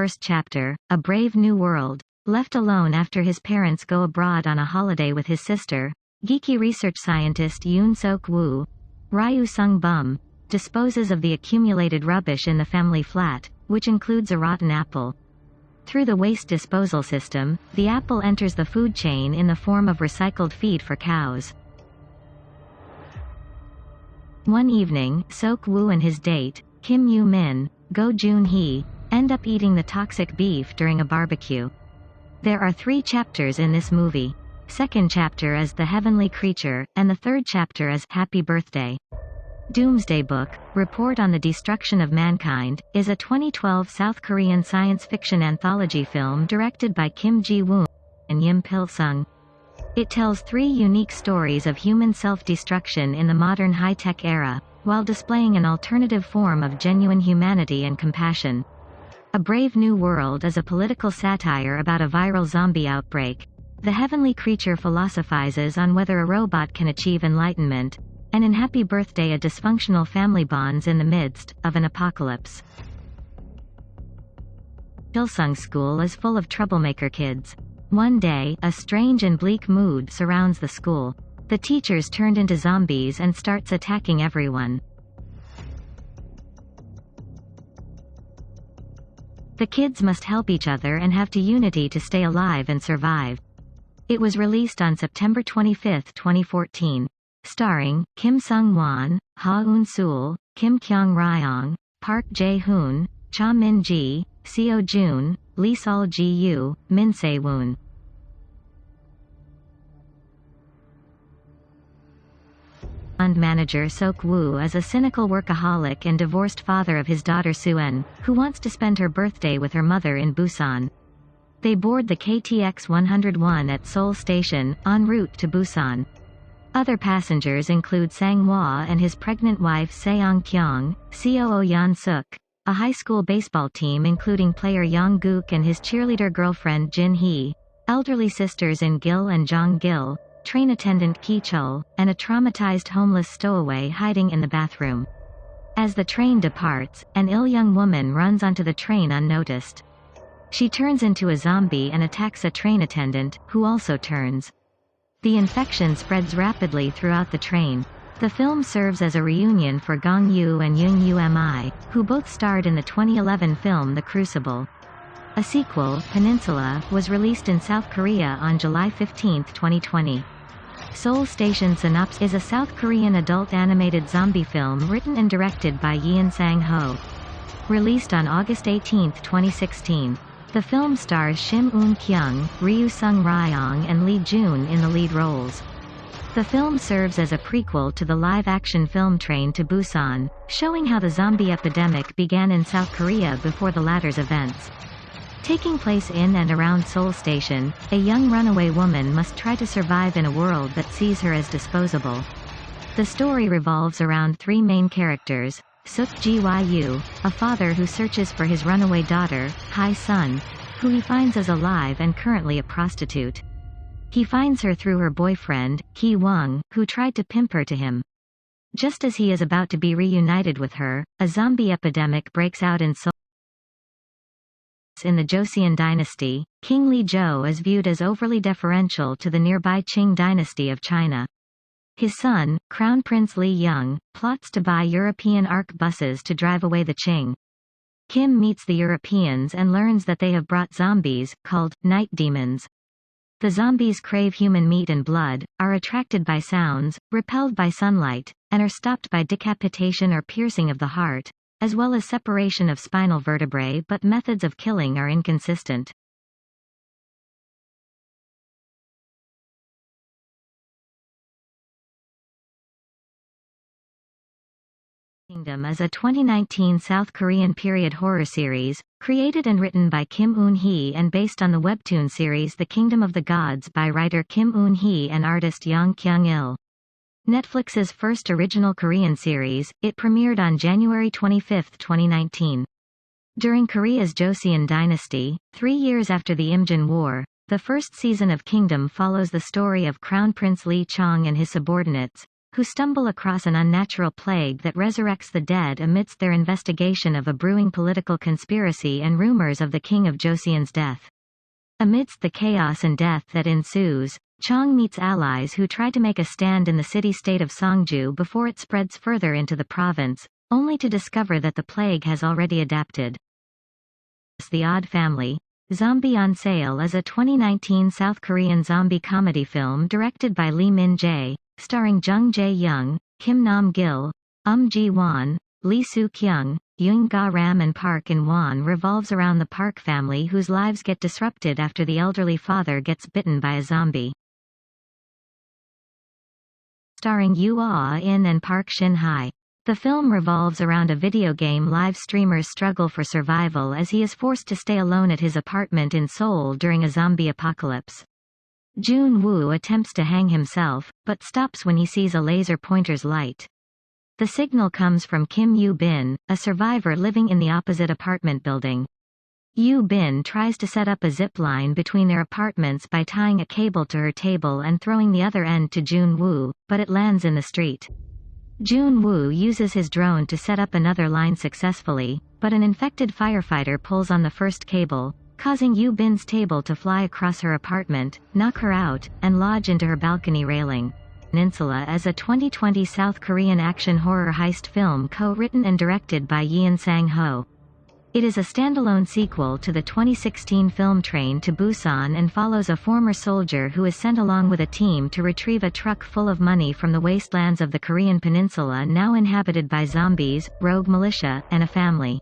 first chapter, A Brave New World. Left alone after his parents go abroad on a holiday with his sister, geeky research scientist Yoon Sok-woo, Ryu Sung-bum, disposes of the accumulated rubbish in the family flat, which includes a rotten apple. Through the waste disposal system, the apple enters the food chain in the form of recycled feed for cows. One evening, Sok-woo and his date, Kim Yoo-min, Go Joon-hee, end up eating the toxic beef during a barbecue. There are 3 chapters in this movie. Second chapter is The Heavenly Creature, and the third chapter is Happy Birthday. Doomsday Book, Report on the Destruction of Mankind, is a 2012 South Korean science fiction anthology film directed by Kim Ji-woon and Yim Pil-sung. It tells 3 unique stories of human self-destruction in the modern high-tech era, while displaying an alternative form of genuine humanity and compassion. A Brave New World is a political satire about a viral zombie outbreak. The Heavenly Creature philosophizes on whether a robot can achieve enlightenment, and in Happy Birthday a dysfunctional family bonds in the midst of an apocalypse. Pilsung School is full of troublemaker kids. One day, a strange and bleak mood surrounds the school. The teachers turned into zombies and starts attacking everyone. The kids must help each other and have to unity to stay alive and survive. It was released on September 25, 2014. Starring Kim Sung-won, Ha Eun-sul, Kim Kyung-ryong, Park Jae-hoon, Cha Min-ji, Seo-jun, Lee Sol-ji-yu, Min Se-woon. Fund manager Sok-woo is a cynical workaholic and divorced father of his daughter Suen, who wants to spend her birthday with her mother in Busan. They board the KTX 101 at Seoul Station, en route to Busan. Other passengers include Sang-hwa and his pregnant wife Seong-kyung, COO Yeon-suk, a high school baseball team including player Yong-guk and his cheerleader girlfriend Jin-hee, elderly sisters In-gil and Jong-gil, train attendant Ki-chul, and a traumatized homeless stowaway hiding in the bathroom. As the train departs, an ill young woman runs onto the train unnoticed. She turns into a zombie and attacks a train attendant, who also turns. The infection spreads rapidly throughout the train. The film serves as a reunion for Gong Yoo and Yoon Umi, who both starred in the 2011 film The Crucible. A sequel, Peninsula, was released in South Korea on July 15, 2020. Seoul Station Synopsis is a South Korean adult animated zombie film written and directed by Yeon Sang-ho. Released on August 18, 2016. The film stars Shim Eun-kyung, Ryu Sung-ryong and Lee Jun in the lead roles. The film serves as a prequel to the live-action film Train to Busan, showing how the zombie epidemic began in South Korea before the latter's events. Taking place in and around Seoul Station, a young runaway woman must try to survive in a world that sees her as disposable. The story revolves around 3 main characters: Suk Ji-woo, a father who searches for his runaway daughter, Hai-sun, who he finds is alive and currently a prostitute. He finds her through her boyfriend, Ki-wung, who tried to pimp her to him. Just as he is about to be reunited with her, a zombie epidemic breaks out in Seoul. In the Joseon dynasty, King Li Zhou is viewed as overly deferential to the nearby Qing dynasty of China. His son, Crown Prince Li Young, plots to buy European ARC buses to drive away the Qing. Kim meets the Europeans and learns that they have brought zombies, called night demons. The zombies crave human meat and blood, are attracted by sounds, repelled by sunlight, and are stopped by decapitation or piercing of the heart, as well as separation of spinal vertebrae, but methods of killing are inconsistent. Kingdom is a 2019 South Korean period horror series, created and written by Kim Eun-hee and based on the webtoon series The Kingdom of the Gods by writer Kim Eun-hee and artist Yong Kyung-il. Netflix's first original Korean series, it premiered on January 25, 2019. During Korea's Joseon dynasty, 3 years after the Imjin War, the first season of Kingdom follows the story of Crown Prince Lee Chong and his subordinates, who stumble across an unnatural plague that resurrects the dead amidst their investigation of a brewing political conspiracy and rumors of the king of Joseon's death. Amidst the chaos and death that ensues, Chang meets allies who try to make a stand in the city-state of Songju before it spreads further into the province, only to discover that the plague has already adapted. The Odd Family. Zombie on Sale is a 2019 South Korean zombie comedy film directed by Lee Min-jae, starring Jung Jae-young, Kim Nam-gil, Ji-won, Lee Soo-kyung, Yoon Ga-ram and Park In-won revolves around the Park family whose lives get disrupted after the elderly father gets bitten by a zombie. Starring Yoo Ah-in and Park Shin-hye. The film revolves around a video game live streamer's struggle for survival as he is forced to stay alone at his apartment in Seoul during a zombie apocalypse. Jun-woo attempts to hang himself, but stops when he sees a laser pointer's light. The signal comes from Kim Yoo-bin, a survivor living in the opposite apartment building. Yoo-bin tries to set up a zip line between their apartments by tying a cable to her table and throwing the other end to Jun-woo, but it lands in the street. Jun-woo uses his drone to set up another line successfully, but an infected firefighter pulls on the first cable, causing Yoo-bin's table to fly across her apartment, knock her out, and lodge into her balcony railing. Peninsula is a 2020 South Korean action horror heist film co-written and directed by Yeon Sang-ho. It is a standalone sequel to the 2016 film Train to Busan and follows a former soldier who is sent along with a team to retrieve a truck full of money from the wastelands of the Korean peninsula now inhabited by zombies, rogue militia, and a family.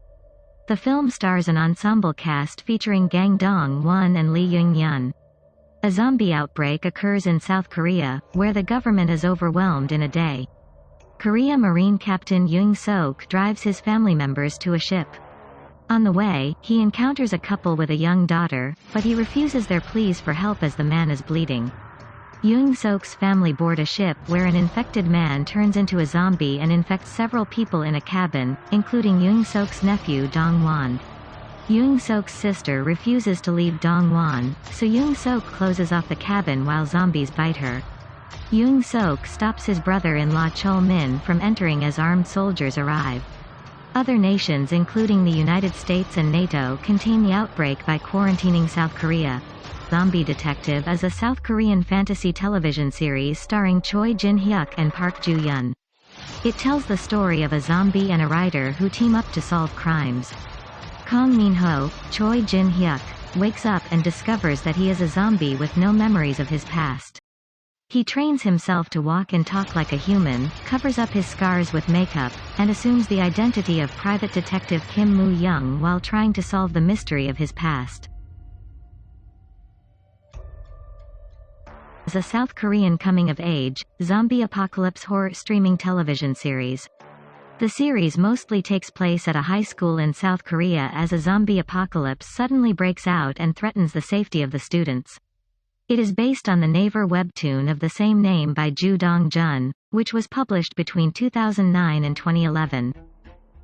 The film stars an ensemble cast featuring Kang Dong-won and Lee Young-yeon. A zombie outbreak occurs in South Korea, where the government is overwhelmed in a day. Korea Marine Captain Yoon Sok drives his family members to a ship. On the way, he encounters a couple with a young daughter, but he refuses their pleas for help as the man is bleeding. Yoon Sok's family board a ship where an infected man turns into a zombie and infects several people in a cabin, including Yoon Sok's nephew Dong-won. Yoon Sok's sister refuses to leave Dong-won, so Yoon Sok closes off the cabin while zombies bite her. Yoon Sok stops his brother-in-law Chol-min from entering as armed soldiers arrive. Other nations including the United States and NATO contain the outbreak by quarantining South Korea. Zombie Detective is a South Korean fantasy television series starring Choi Jin-hyuk and Park Joo-yeon. It tells the story of a zombie and a writer who team up to solve crimes. Kang Min-ho, Choi Jin-hyuk, wakes up and discovers that he is a zombie with no memories of his past. He trains himself to walk and talk like a human, covers up his scars with makeup, and assumes the identity of private detective Kim Moo-young while trying to solve the mystery of his past. Is a South Korean coming-of-age, zombie apocalypse horror streaming television series. The series mostly takes place at a high school in South Korea as a zombie apocalypse suddenly breaks out and threatens the safety of the students. It is based on the Naver webtoon of the same name by Joo Dong-jun, which was published between 2009 and 2011.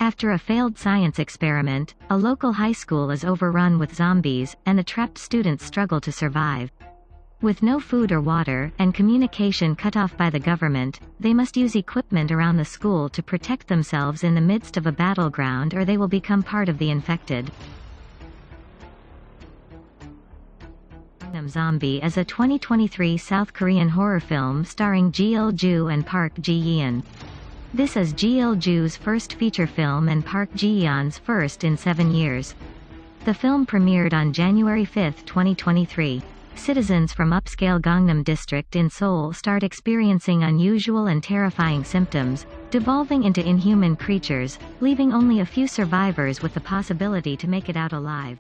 After a failed science experiment, a local high school is overrun with zombies, and the trapped students struggle to survive. With no food or water, and communication cut off by the government, they must use equipment around the school to protect themselves in the midst of a battleground or they will become part of the infected. Gangnam Zombie is a 2023 South Korean horror film starring Ji Il-joo and Park Ji-yeon. This is Ji Il-joo's first feature film and Park Ji-yeon's first in 7 years. The film premiered on January 5, 2023. Citizens from upscale Gangnam district in Seoul start experiencing unusual and terrifying symptoms, devolving into inhuman creatures, leaving only a few survivors with the possibility to make it out alive.